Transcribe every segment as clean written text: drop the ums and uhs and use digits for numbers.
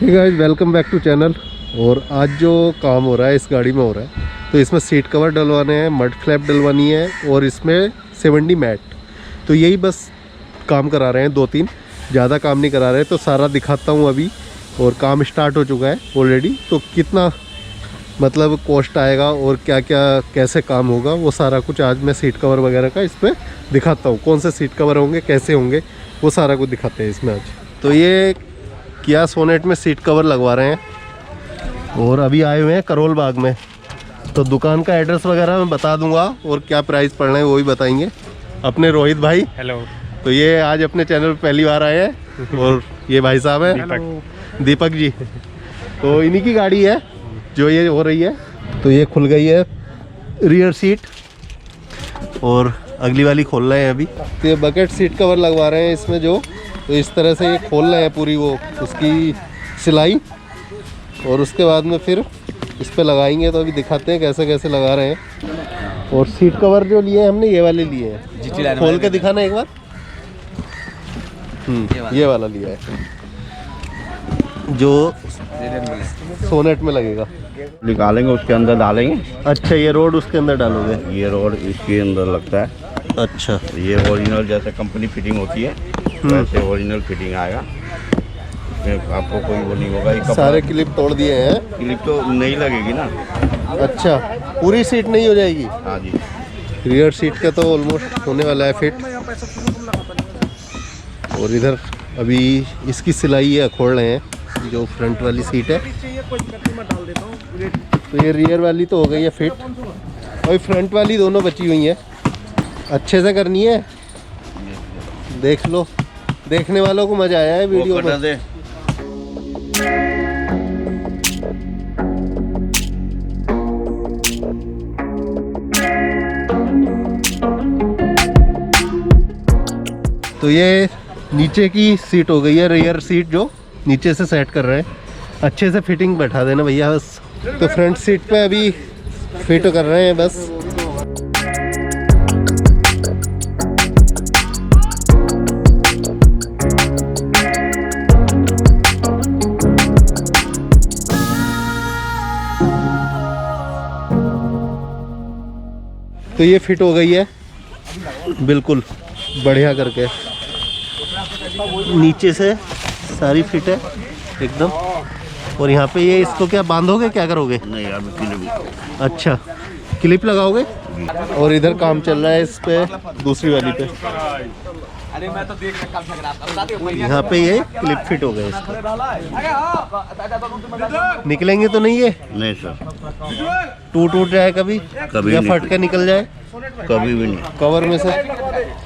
Hey guys, welcome back to channel. और आज जो काम हो रहा है इस गाड़ी में हो रहा है, तो इसमें सीट कवर डलवाने हैं, मड फ्लैप डलवानी है और इसमें 70 मैट। तो यही बस काम करा रहे हैं, 2-3, ज़्यादा काम नहीं करा रहे। तो सारा दिखाता हूँ अभी। और काम स्टार्ट हो चुका है ऑलरेडी। तो कितना मतलब कॉस्ट आएगा और क्या क्या कैसे काम होगा, वो सारा कुछ आज मैं सीट कवर वगैरह का इस पर दिखाता हूँ। कौन से सीट कवर होंगे, कैसे होंगे, वो सारा कुछ दिखाते हैं इसमें आज। तो ये किया सोनेट में सीट कवर लगवा रहे हैं और अभी आए हुए हैं करोल बाग में। तो दुकान का एड्रेस वगैरह मैं बता दूंगा और क्या प्राइस पड़ रहे हैं वो भी बताएंगे अपने रोहित भाई। हेलो। तो ये आज अपने चैनल पर पहली बार आए हैं और ये भाई साहब हैं दीपक जी। तो इन्हीं की गाड़ी है जो ये हो रही है। तो ये खुल गई है रियर सीट और अगली वाली खोल रहे हैं अभी। तो ये बकेट सीट कवर लगवा रहे हैं इसमें जो। तो इस तरह से ये खोल रहे हैं पूरी वो उसकी सिलाई और उसके बाद में फिर इस पे लगाएंगे। तो अभी दिखाते हैं कैसे कैसे लगा रहे हैं। और सीट कवर जो लिए हैं हमने ये वाले लिए हैं। खोल के दिखाना एक बार। ये वाला लिया है जो सोनेट में लगेगा। निकालेंगे उसके अंदर डालेंगे। अच्छा, ये रोड उसके अंदर डालोगे? ये रोड इसके अंदर लगता है। अच्छा, ये ओरिजिनल जैसे कंपनी फिटिंग होती है वैसे ओरिजिनल फिटिंग आएगा। इसमें आपको कोई वो नहीं होगा। ये सारे क्लिप तोड़ दिए हैं। क्लिप तो नहीं लगेगी ना। अच्छा, पूरी सीट नहीं हो जाएगी? हाँ जी। रियर सीट का तो ऑलमोस्ट होने वाला है फिट। और इधर अभी इसकी सिलाई है, खोल रहे हैं जो फ्रंट वाली सीट है। तो ये रियर वाली तो हो गई है फिट और फ्रंट वाली दोनों बची हुई है। अच्छे से करनी है, देख लो। देखने वालों को मजा आया है वीडियो में। तो ये नीचे की सीट हो गई है, रियर सीट जो नीचे से सेट कर रहे हैं। अच्छे से फिटिंग बैठा देना भैया बस। तो फ्रंट सीट पे अभी फिट कर रहे हैं बस। तो ये फिट हो गई है बिल्कुल बढ़िया करके। नीचे से सारी फिट है एकदम। और यहाँ पे ये इसको क्या बांधोगे, क्या करोगे? नहीं यार, क्लिप। अच्छा, क्लिप लगाओगे। और इधर काम चल रहा है इस पे, दूसरी वाली पे। यहाँ पे ये क्लिप फिट हो गया इसका। निकलेंगे तो नहीं ये? नहीं सर। टूट जाए कभी कभी या नहीं। फट के निकल जाए? कभी भी नहीं। कवर में से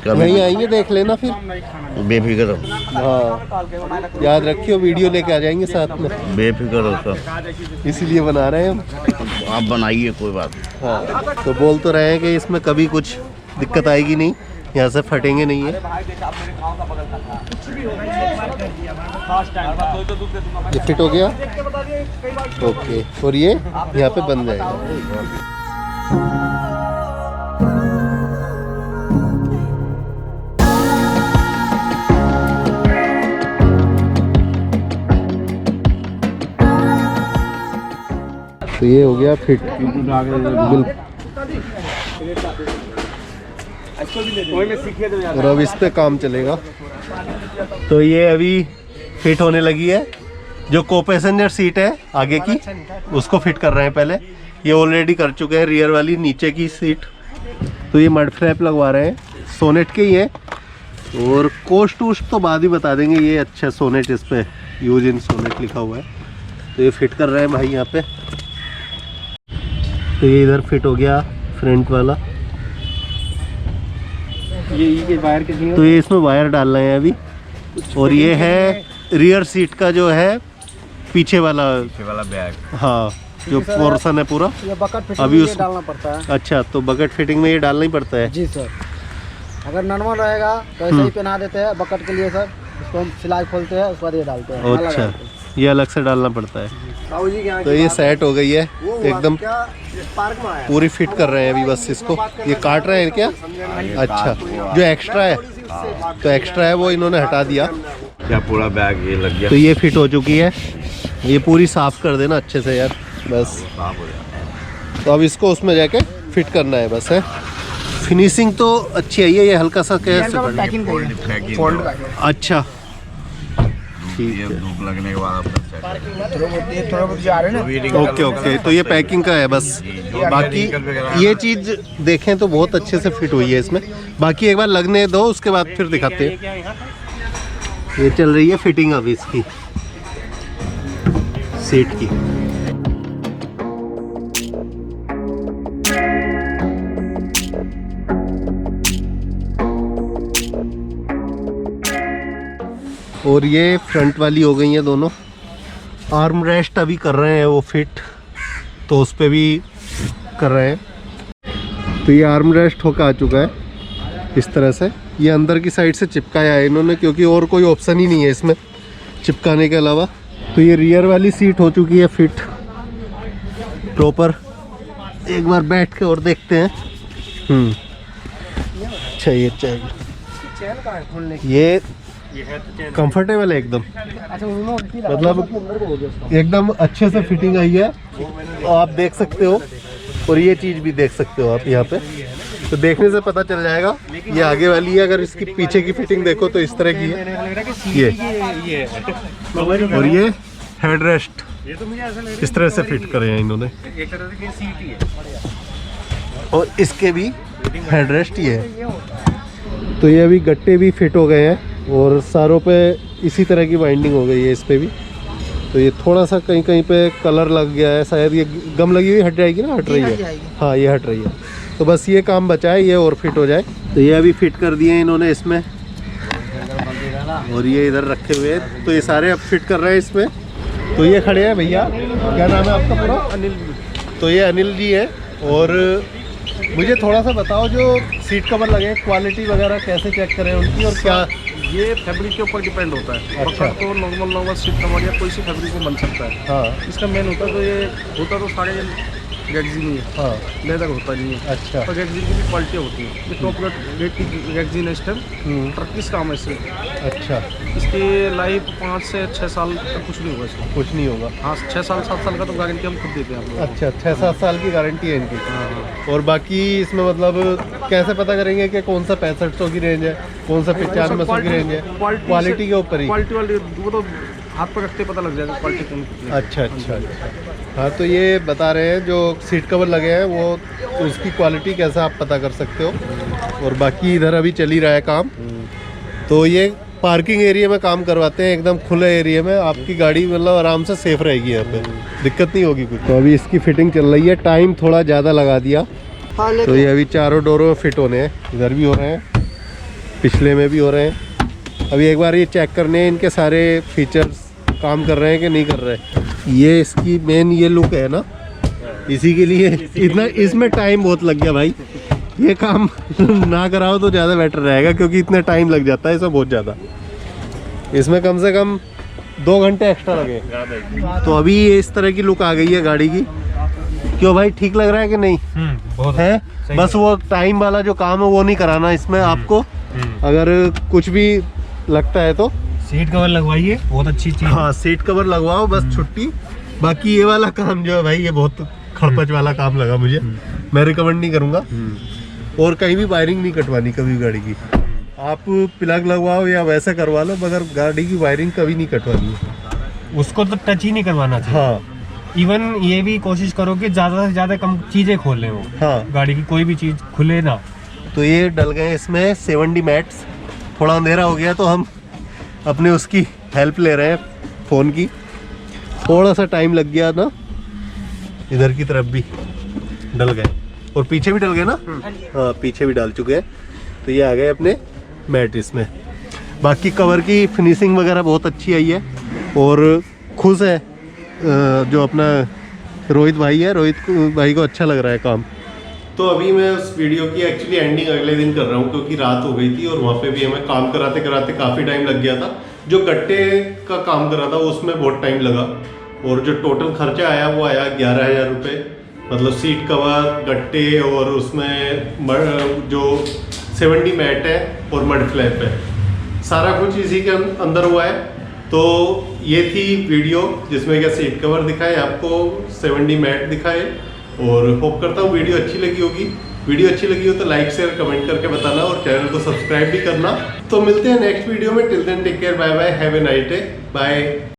कभी नहीं आएंगे, देख लेना फिर। बेफिक्र हो। हाँ, याद रखियो, वीडियो लेके आ जाएंगे साथ में। बेफिक्र हो सर, इसीलिए बना रहे हैं हम। आप बनाइए, कोई बात नहीं। हाँ, तो बोल तो रहे हैं कि इसमें कभी कुछ दिक्कत आएगी नहीं, यहाँ से फटेंगे नहीं है। ये फिट हो गया, ओके। और ये यहाँ पे बन जाएगा। तो ये हो गया फिट बिल्कुल। और अब इस पे काम चलेगा। तो ये अभी फिट होने लगी है। जो को पैसेंजर सीट है आगे की, उसको फिट कर रहे हैं पहले। ये ऑलरेडी कर चुके हैं रियर वाली नीचे की सीट। तो ये मड फ्लैप लगवा रहे हैं, सोनेट के ही है। और कोस्ट वोस्ट तो बाद ही बता देंगे। ये अच्छा सोनेट, इस पे यूज इन सोनेट लिखा हुआ है। तो ये फिट कर रहे हैं भाई यहाँ पे। तो ये इधर फिट हो गया फ्रंट वाला। ये वायर कितनी? तो ये इसमें वायर डाल रहे हैं अभी। और ये है रियर सीट का जो है पीछे वाला बैग। हाँ, जो पोर्शन है पूरा। ये बकेट फिटिंग अभी में उस ये डालना पड़ता है। अच्छा, तो बकेट फिटिंग में ये डालना ही पड़ता है? जी सर। अगर नॉर्मल रहेगा तो ऐसे ही पहना देते हैं बकेट के लिए सर। इसको हम सिलाई खोलते हैं, उसके बाद ये डालते हैं। अच्छा, ये अलग से डालना पड़ता है। तो ये सेट हो गई है एकदम, पूरी फिट कर रहे हैं अभी बस इसको। ये काट रहे हैं क्या? अच्छा, जो एक्स्ट्रा है, तो एक्स्ट्रा है वो इन्होंने हटा दिया। क्या पूरा बैग ये लग गया। तो ये फिट हो चुकी है ये पूरी साफ़ कर देना अच्छे से यार बस। साफ हो जाता तो अब इसको उसमें जाके फिट करना है बस है। फिनिशिंग तो अच्छी आई है, ये हल्का सा कैसे पैकिंग है। पैकिंग फोल्ड का अच्छा ठीक ये है। धूप लगने के बाद अपना सेट थोड़ा बहुत जा रहे हैं ना। ओके ओके, तो ये पैकिंग का है बस। बाकी ये चीज़ देखें तो बहुत अच्छे से फिट हुई है इसमें। बाकी एक बार लगने दो, उसके बाद फिर दिखाते हैं। ये चल रही है फिटिंग अभी इसकी सीट की। और ये फ्रंट वाली हो गई है दोनों। आर्म रेस्ट अभी कर रहे हैं वो फिट, तो उस पे भी कर रहे हैं। तो ये आर्म रेस्ट होकर आ चुका है इस तरह से। ये अंदर की साइड से चिपकाया है इन्होंने, क्योंकि और कोई ऑप्शन ही नहीं है इसमें चिपकाने के अलावा। तो ये रियर वाली सीट हो चुकी है फिट प्रॉपर। एक बार बैठ के और देखते हैं। अच्छा ये चैन, ये कंफर्टेबल है एकदम, मतलब एकदम अच्छे से फिटिंग आई है। आप देख सकते हो, और ये चीज़ भी देख सकते हो आप यहाँ पे। तो देखने से पता चल जाएगा ये आगे वाली है। अगर इसकी पीछे की फिटिंग देखो तो इस तरह की है ये। और ये हेड रेस्ट इस तरह से फिट करे हैं इन्होंने। और इसके भी हेड रेस्ट ये है। तो ये अभी गट्टे भी फिट हो गए हैं, और सारों पे इसी तरह की बाइंडिंग हो गई है इस पे भी। तो ये थोड़ा सा कहीं कहीं पे कलर लग गया है शायद, ये गम लगी हुई हट जाएगी ना, हट रही है। हाँ ये हट रही है। तो बस ये काम बचा है, ये और फिट हो जाए। तो ये अभी फिट कर दिए हैं इन्होंने इसमें, और ये इधर रखे हुए हैं। तो ये सारे अब फिट कर रहे हैं इसमें। तो ये खड़े हैं भैया, क्या नाम है आपका पूरा? अनिल। तो ये अनिल जी है। और मुझे थोड़ा सा बताओ, जो सीट कवर लगे क्वालिटी वगैरह कैसे चेक करें उनकी, और क्या? ये फैब्रिक के ऊपर डिपेंड होता है। अच्छा। पकड़ तो नॉर्मल सीट कवर या कोई सी फैब्रिक में बन सकता है। हाँ इसका मेन होता है, तो ये होता तो सारे गैगजीन ही है, हाँ लेदर होता नहीं है। अच्छा। तो गैगजीन की भी क्वालिटी होती है। ये टॉप रेट की गैगजीन है इस टाइम। टर्किश काम है इससे। अच्छा, इसकी लाइफ 5 से 6 साल तक कुछ नहीं होगा इसको। कुछ नहीं होगा। हाँ 6 साल 7 साल का तो गारंटी हम खुद देते हैं आप लोगों को। अच्छा, 6-7 साल की गारंटी है इनकी। हाँ। और बाकी इसमें मतलब कैसे पता करेंगे कि कौन सा 6500 की रेंज है, कौन सा 9500 की रेंज है? क्वालिटी के ऊपर ही। क्वालिटी वाली वो तो हाथ पर रखते पता लग जाएगा क्वालिटी कौन सी है। अच्छा अच्छा अच्छा। हाँ, तो ये बता रहे हैं जो सीट कवर लगे हैं वो उसकी क्वालिटी कैसा आप पता कर सकते हो। और बाकी इधर अभी चल ही रहा है काम। तो ये पार्किंग एरिया में काम करवाते हैं, एकदम खुले एरिया में। आपकी गाड़ी मतलब आराम से सेफ रहेगी, यहाँ पे दिक्कत नहीं होगी कुछ। तो अभी इसकी फिटिंग चल रही है, टाइम थोड़ा ज़्यादा लगा दिया। तो ये अभी चारों डोरों में फिट होने हैं, इधर भी हो रहे हैं, पिछले में भी हो रहे हैं। अभी एक बार ये चेक करने हैं इनके सारे फीचर्स काम कर रहे हैं कि नहीं कर रहे। ये इसकी मेन ये लुक है ना, इसी के लिए इतना इसमें टाइम बहुत लग गया भाई। ये काम ना कराओ तो ज़्यादा बेटर रहेगा, क्योंकि इतना टाइम लग जाता है इसमें बहुत ज़्यादा। इसमें कम से कम 2 घंटे एक्स्ट्रा लगे। तो अभी ये इस तरह की लुक आ गई है गाड़ी की। क्यों भाई, ठीक लग रहा है कि नहीं? बहुत है। बस वो टाइम वाला जो काम है वो नहीं कराना इसमें आपको। अगर कुछ भी लगता है तो सीट कवर लगवाइए, बहुत अच्छी चीज़। हाँ, सीट कवर लगवाओ बस, छुट्टी। बाकी ये वाला काम जो है भाई, ये बहुत खड़पच वाला काम लगा मुझे। मैं रिकमेंड नहीं करूँगा। और कहीं भी वायरिंग नहीं कटवानी कभी गाड़ी की। आप प्लग लगवाओ या वैसे करवा लो, मगर गाड़ी की वायरिंग कभी नहीं कटवानी है। उसको तो टच ही नहीं करवाना चाहिए। हाँ इवन ये भी कोशिश करो कि ज़्यादा से ज़्यादा कम चीज़ें खोलें वो। हाँ। गाड़ी की कोई भी चीज़ खुले ना। तो ये डल गए इसमें 70 मैट्स। थोड़ा अंधेरा हो गया तो हम अपने उसकी हेल्प ले रहे हैं फ़ोन की। थोड़ा सा टाइम लग गया ना, इधर की तरफ भी डल गए और पीछे भी डल गए ना। हाँ, पीछे भी डाल चुके हैं। तो ये आ गए अपने मैट इसमें। बाकी कवर की फिनिशिंग वगैरह बहुत अच्छी आई है, और खुश है जो अपना रोहित भाई है। रोहित भाई को अच्छा लग रहा है काम। तो अभी मैं उस वीडियो की एक्चुअली एंडिंग अगले दिन कर रहा हूँ, क्योंकि रात हो गई थी और वहाँ पे भी हमें काम कराते कराते काफ़ी टाइम लग गया था। जो गट्टे का काम करा था उसमें बहुत टाइम लगा, और जो टोटल खर्चा आया वो आया 11,000 रुपये। मतलब सीट कवर, गट्टे, और उसमें जो 70 मैट है और मड फ्लैप है, सारा कुछ इसी के अंदर हुआ है। तो ये थी वीडियो जिसमें क्या सीट कवर दिखाए आपको, 7D मैट दिखाए, और होप करता हूँ वीडियो अच्छी लगी होगी। वीडियो अच्छी लगी हो तो लाइक शेयर कमेंट करके बताना और चैनल को सब्सक्राइब भी करना। तो मिलते हैं नेक्स्ट वीडियो में। Till then take care, bye bye, have a nice day, bye.